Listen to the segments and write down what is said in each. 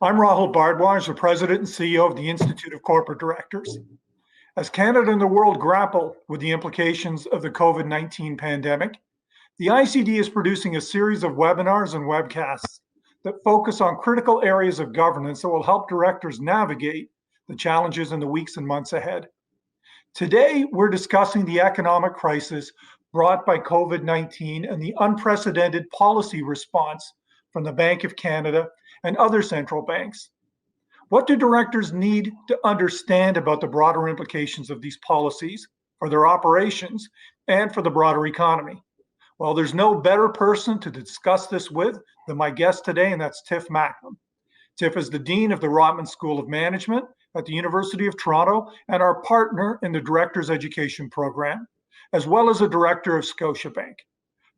I'm Rahul Bhardwaj, the President and CEO of the Institute of Corporate Directors. As Canada and the world grapple with the implications of the COVID-19 pandemic, the ICD is producing a series of webinars and webcasts that focus on critical areas of governance that will help directors navigate the challenges in the weeks and months ahead. Today, we're discussing the economic crisis brought by COVID-19 and the unprecedented policy response from the Bank of Canada and other central banks. What do directors need to understand about the broader implications of these policies for their operations and for the broader economy? Well, there's no better person to discuss this with than my guest today, and that's Tiff Macklem. Tiff is the Dean of the Rotman School of Management at the University of Toronto and our partner in the Director's Education Program, as well as a director of Scotiabank.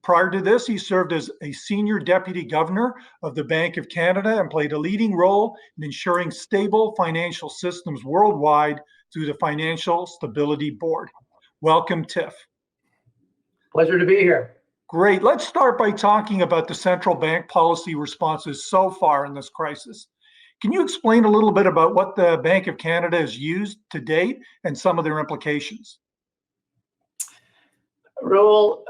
Prior to this, he served as a senior deputy governor of the Bank of Canada and played a leading role in ensuring stable financial systems worldwide through the Financial Stability Board. Welcome, Tiff. Pleasure to be here. Great. Let's start by talking about the central bank policy responses so far in this crisis. Can you explain a little bit about what the Bank of Canada has used to date and some of their implications? Rahul,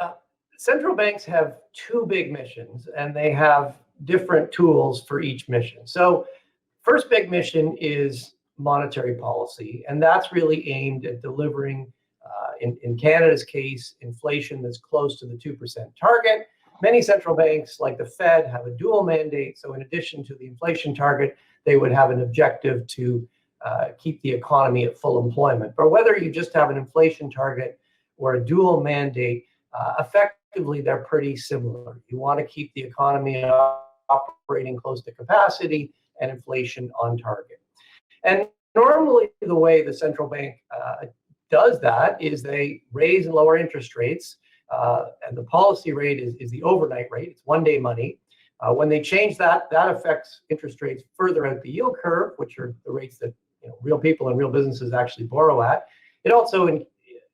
central banks have two big missions, and they have different tools for each mission. So first big mission is monetary policy, and that's really aimed at delivering, in Canada's case, inflation that's close to the 2% target. Many central banks, like the Fed, have a dual mandate. So in addition to the inflation target, they would have an objective to keep the economy at full employment. But whether you just have an inflation target or a dual mandate, effectively, they're pretty similar. You want to keep the economy operating close to capacity and inflation on target. And normally, the way the central bank does that is they raise and lower interest rates, and the policy rate is the overnight rate. It's one-day money. When they change that, that affects interest rates further out the yield curve, which are the rates that real people and real businesses actually borrow at. It also, in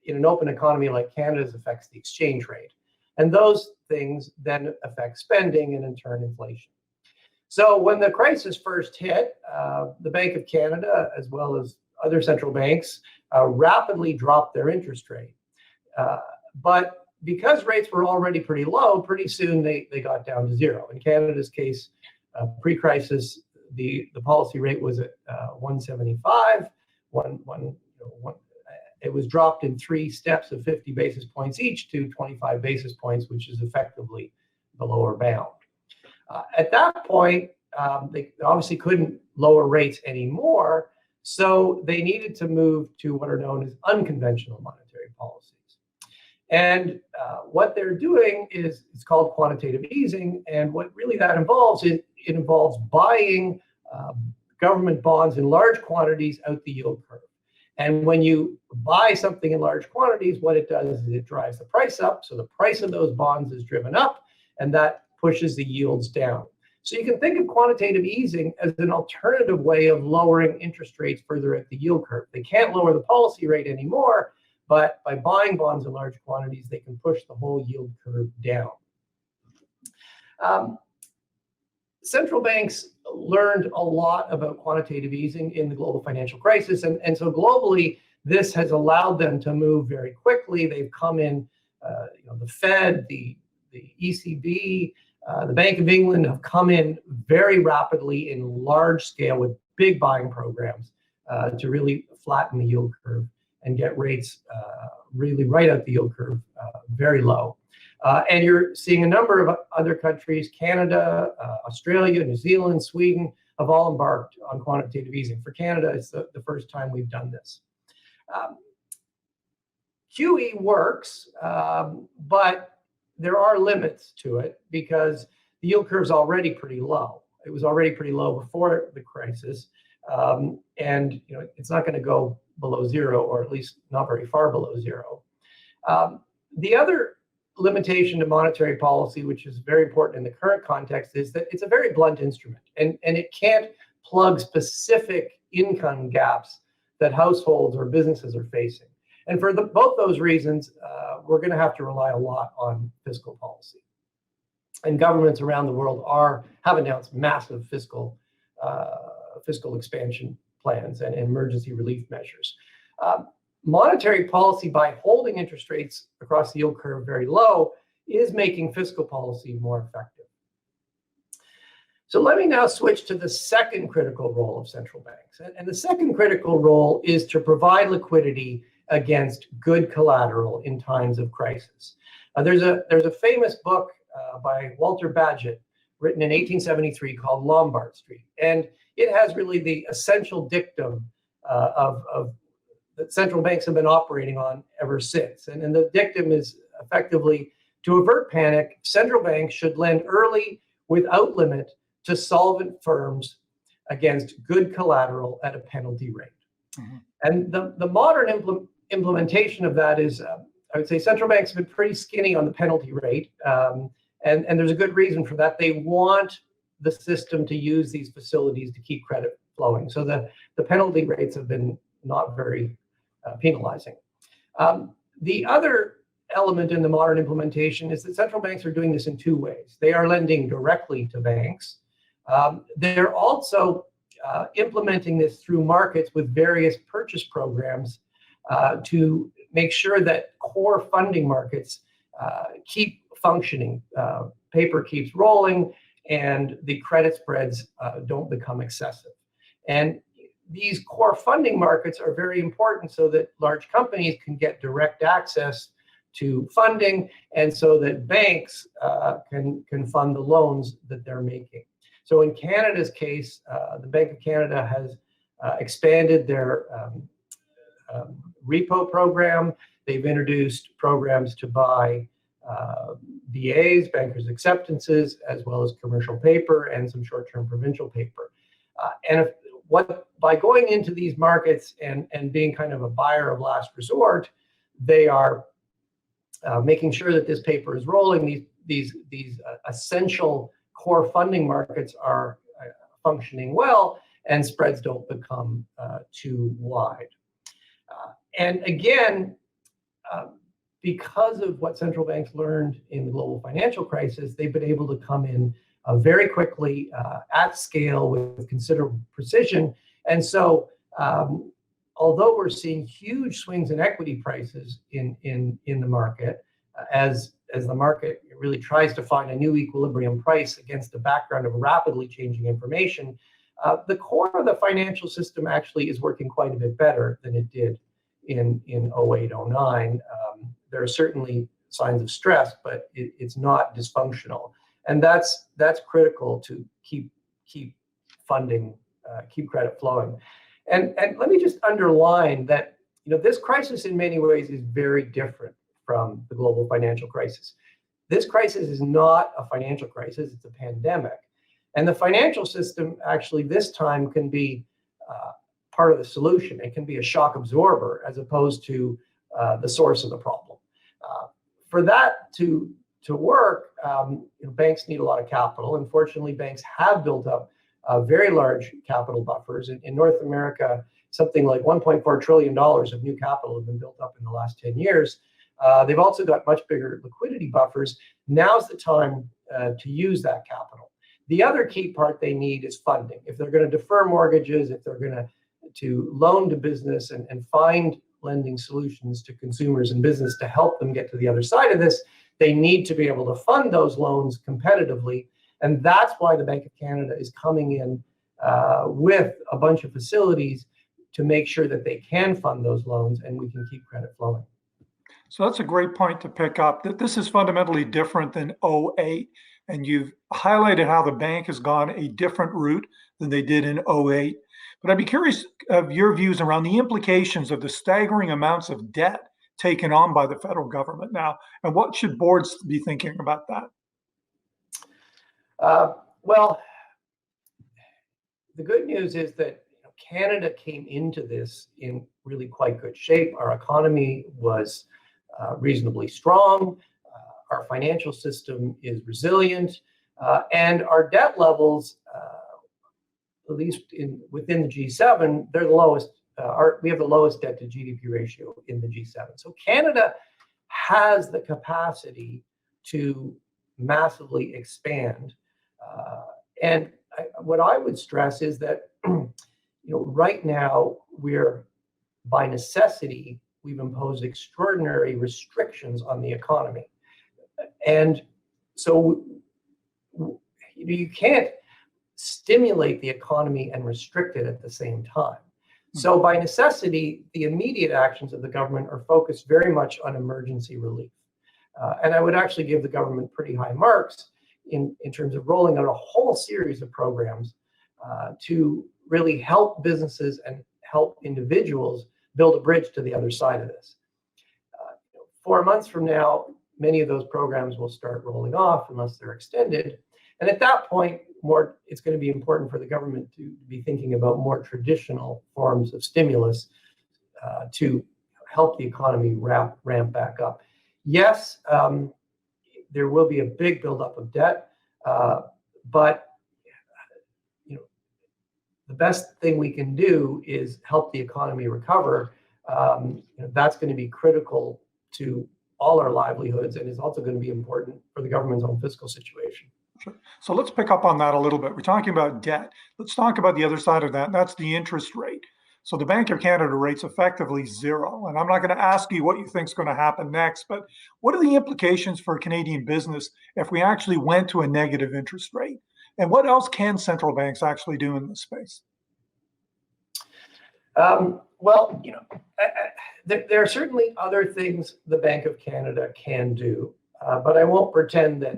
an open economy like Canada's, affects the exchange rate. And those things then affect spending and in turn inflation. So when the crisis first hit, the Bank of Canada, as well as other central banks, rapidly dropped their interest rate. But because rates were already pretty low, pretty soon they got down to zero. In Canada's case, pre-crisis, the policy rate was at 175. It was dropped in 3 steps of 50 basis points each to 25 basis points, which is effectively the lower bound. At that point, they obviously couldn't lower rates anymore, so they needed to move to what are known as unconventional monetary policies. And what they're doing is it's called quantitative easing, and what really that involves is it involves buying government bonds in large quantities out the yield curve. And when you buy something in large quantities, what it does is it drives the price up. So the price of those bonds is driven up, and that pushes the yields down. So you can think of quantitative easing as an alternative way of lowering interest rates further at the yield curve. They can't lower the policy rate anymore, but by buying bonds in large quantities, they can push the whole yield curve down. Central banks learned a lot about quantitative easing in the global financial crisis. And so globally, this has allowed them to move very quickly. They've come in, the Fed, the ECB, the Bank of England have come in very rapidly in large scale with big buying programs to really flatten the yield curve and get rates really right out the yield curve very low. And you're seeing a number of other countries, Canada, Australia, New Zealand, Sweden, have all embarked on quantitative easing. For Canada, it's the first time we've done this. QE works, but there are limits to it because the yield curve is already pretty low. It was already pretty low before the crisis, and it's not going to go below zero, or at least not very far below zero. The other limitation to monetary policy, which is very important in the current context, is that it's a very blunt instrument, and it can't plug specific income gaps that households or businesses are facing. And for both those reasons, we're going to have to rely a lot on fiscal policy. And governments around the world have announced massive fiscal fiscal expansion plans and emergency relief measures. Monetary policy, by holding interest rates across the yield curve very low, is making fiscal policy more effective. So let me now switch to the second critical role of central banks. And the second critical role is to provide liquidity against good collateral in times of crisis. There's a famous book by Walter Bagehot written in 1873 called Lombard Street. And it has really the essential dictum of that central banks have been operating on ever since. And the dictum is effectively, to avert panic, central banks should lend early without limit to solvent firms against good collateral at a penalty rate. Mm-hmm. And the modern implementation of that is, I would say central banks have been pretty skinny on the penalty rate. And there's a good reason for that. They want the system to use these facilities to keep credit flowing. So the penalty rates have been not very penalizing. The other element in the modern implementation is that central banks are doing this in two ways. They are lending directly to banks. They're also implementing this through markets with various purchase programs to make sure that core funding markets keep functioning. Paper keeps rolling and the credit spreads don't become excessive. And these core funding markets are very important so that large companies can get direct access to funding and so that banks can fund the loans that they're making. So in Canada's case, the Bank of Canada has expanded their repo program. They've introduced programs to buy BAs, bankers' acceptances, as well as commercial paper and some short-term provincial paper. By going into these markets and being kind of a buyer of last resort, they are making sure that this paper is rolling. These essential core funding markets are functioning well, and spreads don't become too wide. And again, because of what central banks learned in the global financial crisis, they've been able to come in very quickly at scale with considerable precision. And so, although we're seeing huge swings in equity prices in the market, as the market really tries to find a new equilibrium price against the background of rapidly changing information, the core of the financial system actually is working quite a bit better than it did in 08, 09. There are certainly signs of stress, but it's not dysfunctional. And that's critical to keep funding, keep credit flowing. And let me just underline that this crisis in many ways is very different from the global financial crisis. This crisis is not a financial crisis, it's a pandemic. And the financial system actually this time can be part of the solution. It can be a shock absorber as opposed to the source of the problem. For that to work, banks need a lot of capital. Unfortunately, banks have built up very large capital buffers. In North America, something like $1.4 trillion of new capital have been built up in the last 10 years. They've also got much bigger liquidity buffers. Now's the time to use that capital. The other key part they need is funding. If they're going to defer mortgages, if they're going to loan to business and find lending solutions to consumers and business to help them get to the other side of this, they need to be able to fund those loans competitively. And that's why the Bank of Canada is coming in with a bunch of facilities to make sure that they can fund those loans and we can keep credit flowing. So that's a great point to pick up, that this is fundamentally different than 08. And you've highlighted how the bank has gone a different route than they did in 08. But I'd be curious of your views around the implications of the staggering amounts of debt taken on by the federal government now, and what should boards be thinking about that? Well, the good news is that Canada came into this in really quite good shape. Our economy was reasonably strong. Our financial system is resilient, and our debt levels, at least within the G7, they're the lowest. We have the lowest debt to GDP ratio in the G7. So Canada has the capacity to massively expand, and what I would stress is that right now by necessity, we've imposed extraordinary restrictions on the economy. And so you can't stimulate the economy and restrict it at the same time. So by necessity, the immediate actions of the government are focused very much on emergency relief. And I would actually give the government pretty high marks in terms of rolling out a whole series of programs to really help businesses and help individuals build a bridge to the other side of this. 4 months from now, many of those programs will start rolling off unless they're extended. And at that point, it's going to be important for the government to be thinking about more traditional forms of stimulus to help the economy ramp back up. Yes, there will be a big buildup of debt, but the best thing we can do is help the economy recover. That's going to be critical to all our livelihoods, and is also going to be important for the government's own fiscal situation. Sure. So let's pick up on that a little bit. We're talking about debt. Let's talk about the other side of that, and that's the interest rate. So the Bank of Canada rate's effectively zero. And I'm not going to ask you what you think is going to happen next, but what are the implications for Canadian business if we actually went to a negative interest rate? And what else can central banks actually do in this space? Well, there are certainly other things the Bank of Canada can do, but I won't pretend that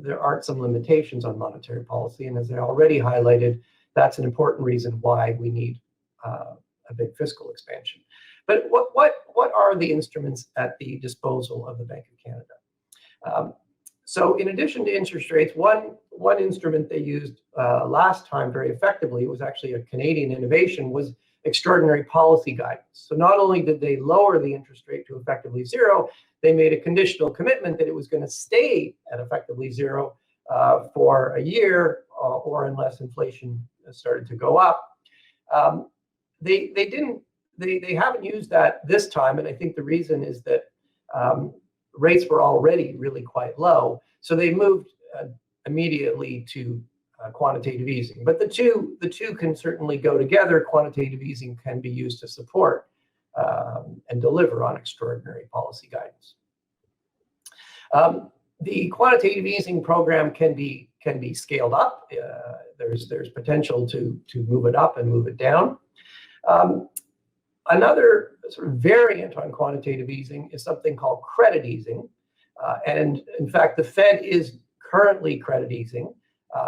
there aren't some limitations on monetary policy. And as I already highlighted, that's an important reason why we need a big fiscal expansion. But what are the instruments at the disposal of the Bank of Canada? So in addition to interest rates, one instrument they used last time very effectively, it was actually a Canadian innovation, was extraordinary policy guidance. So not only did they lower the interest rate to effectively zero, they made a conditional commitment that it was going to stay at effectively zero for a year, or unless inflation started to go up. They haven't used that this time, and I think the reason is that rates were already really quite low, so they moved immediately to quantitative easing. But the two can certainly go together. Quantitative easing can be used to support and deliver on extraordinary policy guidance. The quantitative easing program can be scaled up. There's potential to move it up and move it down. Another sort of variant on quantitative easing is something called credit easing. And in fact, the Fed is currently credit easing.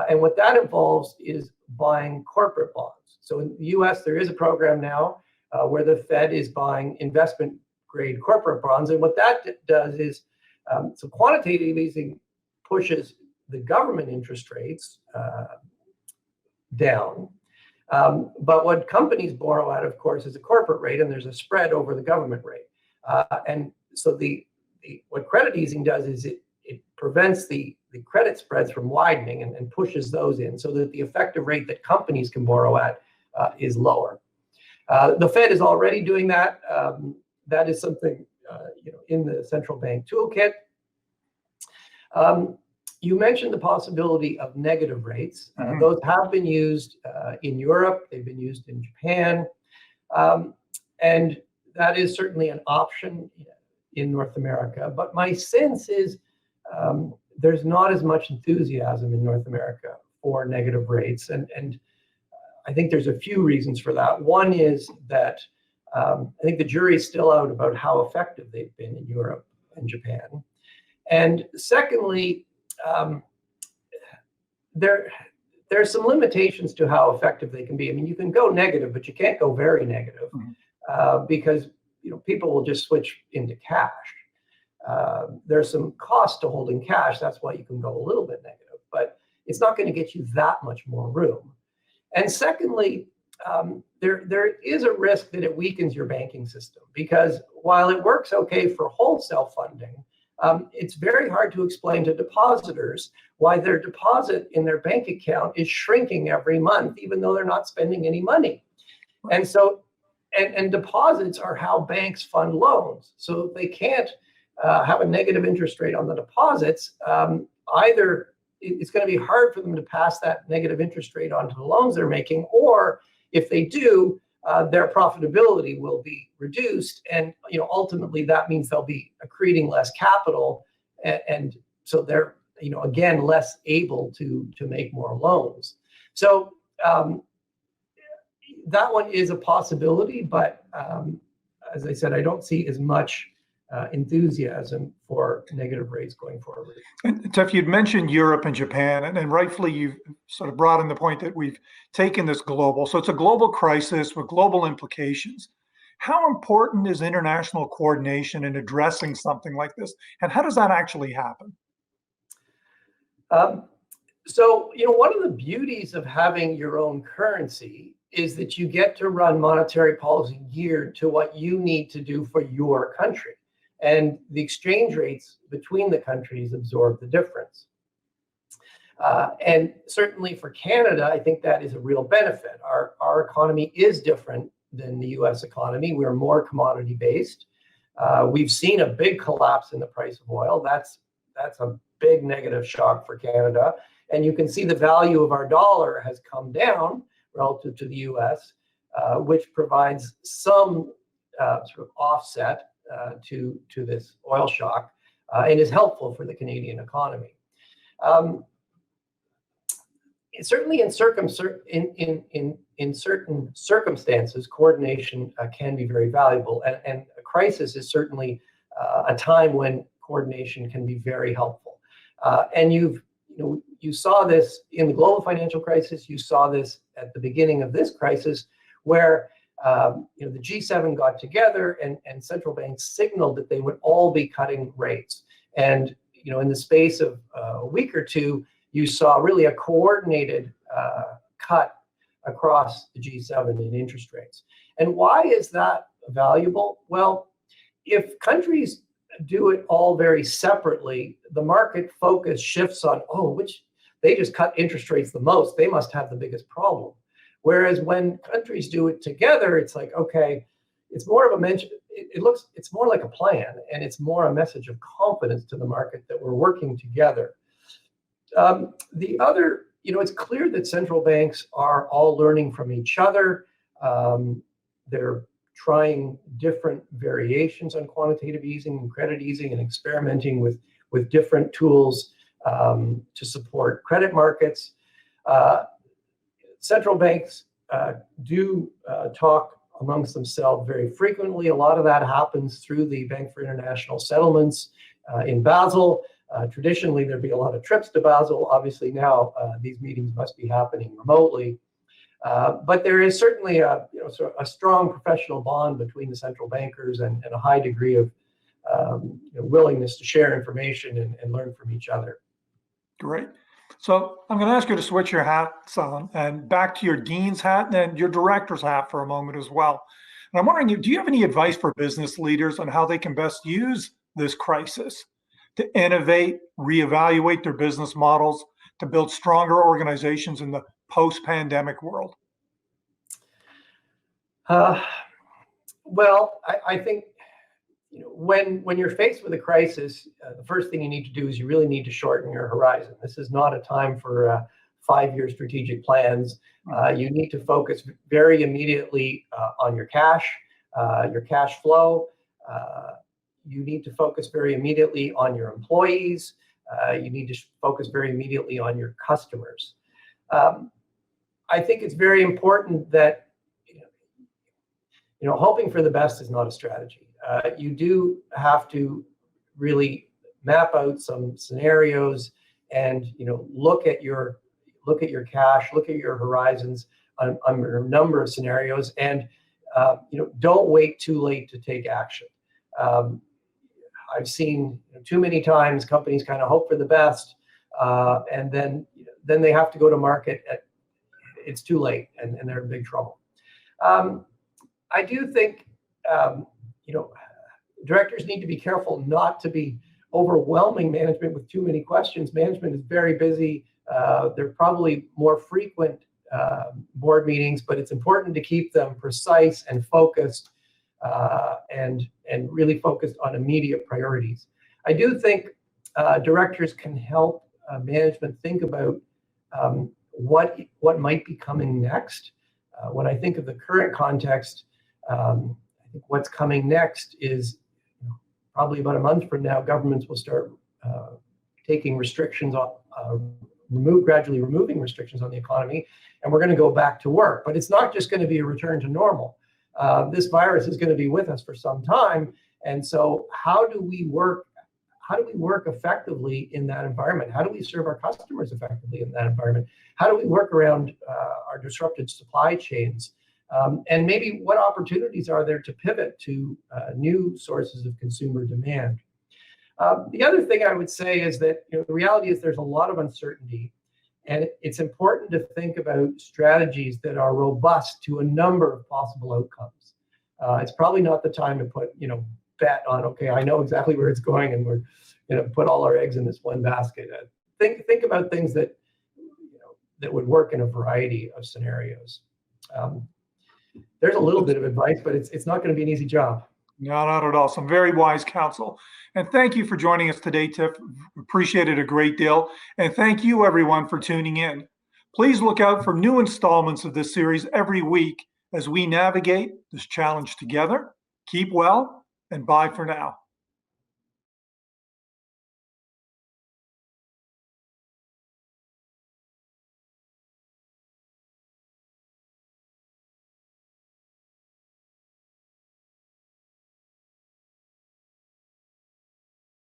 And what that involves is buying corporate bonds. So in the US, there is a program now where the Fed is buying investment grade corporate bonds. And what that does is, so quantitative easing pushes the government interest rates down. But what companies borrow at, of course, is a corporate rate, and there's a spread over the government rate. And so what credit easing does is it prevents the credit spreads from widening and pushes those in so that the effective rate that companies can borrow at is lower. The Fed is already doing that. That is something in the central bank toolkit. You mentioned the possibility of negative rates. Those have been used in Europe. They've been used in Japan. And that is certainly an option in North America. But my sense is there's not as much enthusiasm in North America for negative rates. And I think there's a few reasons for that. One is that I think the jury is still out about how effective they've been in Europe and Japan. And secondly, there's some limitations to how effective they can be. I mean, you can go negative, but you can't go very negative because people will just switch into cash. There's some cost to holding cash. That's why you can go a little bit negative, but it's not going to get you that much more room. And secondly, there is a risk that it weakens your banking system, because while it works okay for wholesale funding, it's very hard to explain to depositors why their deposit in their bank account is shrinking every month, even though they're not spending any money. And so, and deposits are how banks fund loans. So they can't have a negative interest rate on the deposits. Either it's going to be hard for them to pass that negative interest rate on to the loans they're making, or if they do, their profitability will be reduced, and ultimately that means they'll be accreting less capital, and so they're again less able to make more loans. So that one is a possibility, but as I said, I don't see as much enthusiasm for negative rates going forward. And Tiff, you'd mentioned Europe and Japan, and rightfully you've sort of brought in the point that we've taken this global. So it's a global crisis with global implications. How important is international coordination in addressing something like this? And how does that actually happen? So, one of the beauties of having your own currency is that you get to run monetary policy geared to what you need to do for your country. And the exchange rates between the countries absorb the difference. And certainly for Canada, I think that is a real benefit. Our economy is different than the US economy. We're more commodity based. We've seen a big collapse in the price of oil. That's a big negative shock for Canada. And you can see the value of our dollar has come down relative to the US, which provides some sort of offset to this oil shock, and is helpful for the Canadian economy. Certainly in certain circumstances, coordination can be very valuable, and a crisis is certainly a time when coordination can be very helpful. And you saw this in the global financial crisis. You saw this at the beginning of this crisis, where the G7 got together and central banks signaled that they would all be cutting rates. And in the space of a week or two, you saw really a coordinated cut across the G7 in interest rates. And why is that valuable? Well, if countries do it all very separately, the market focus shifts on, which they just cut interest rates the most, they must have the biggest problem. Whereas when countries do it together, it's like, okay, it's more of a mention. It's more like a plan, and it's more a message of confidence to the market that we're working together. The other, it's clear that central banks are all learning from each other. They're trying different variations on quantitative easing and credit easing, and experimenting with different tools to support credit markets. Central banks do talk amongst themselves very frequently. A lot of that happens through the Bank for International Settlements in Basel. Traditionally, there'd be a lot of trips to Basel. Obviously now these meetings must be happening remotely. But there is certainly a strong professional bond between the central bankers, and a high degree of willingness to share information and learn from each other. Great. So I'm going to ask you to switch your hats on and back to your dean's hat and then your director's hat for a moment as well. And I'm wondering, do you have any advice for business leaders on how they can best use this crisis to innovate, reevaluate their business models, to build stronger organizations in the post-pandemic world? Well, I think when you're faced with a crisis, the first thing you need to do is you really need to shorten your horizon. This is not a time for 5-year strategic plans. You need to focus very immediately on your cash flow. You need to focus very immediately on your employees. You need to focus very immediately on your customers. I think it's very important that hoping for the best is not a strategy. You do have to really map out some scenarios and look at your cash, look at your horizons on a number of scenarios, and don't wait too late to take action. I've seen too many times companies kind of hope for the best, and then they have to go to market. It's too late, and they're in big trouble. I do think directors need to be careful not to be overwhelming management with too many questions. Management is very busy. There are probably more frequent board meetings, but it's important to keep them precise and focused, and really focused on immediate priorities. I do think directors can help management think about what might be coming next. When I think of the current context, I think what's coming next is probably about a month from now, governments will start taking restrictions on, gradually removing restrictions on the economy, and we're going to go back to work. But it's not just going to be a return to normal. This virus is going to be with us for some time, and so how do we work effectively in that environment? How do we serve our customers effectively in that environment? How do we work around our disrupted supply chains? And maybe what opportunities are there to pivot to new sources of consumer demand? The other thing I would say is that the reality is there's a lot of uncertainty, and it's important to think about strategies that are robust to a number of possible outcomes. It's probably not the time to put bet on, okay, I know exactly where it's going, and we're put all our eggs in this one basket. Think about things that that would work in a variety of scenarios. There's a little bit of advice, but it's not going to be an easy job. No, not at all. Some very wise counsel. And thank you for joining us today, Tiff. Appreciate it a great deal. And thank you, everyone, for tuning in. Please look out for new installments of this series every week as we navigate this challenge together. Keep well, and bye for now.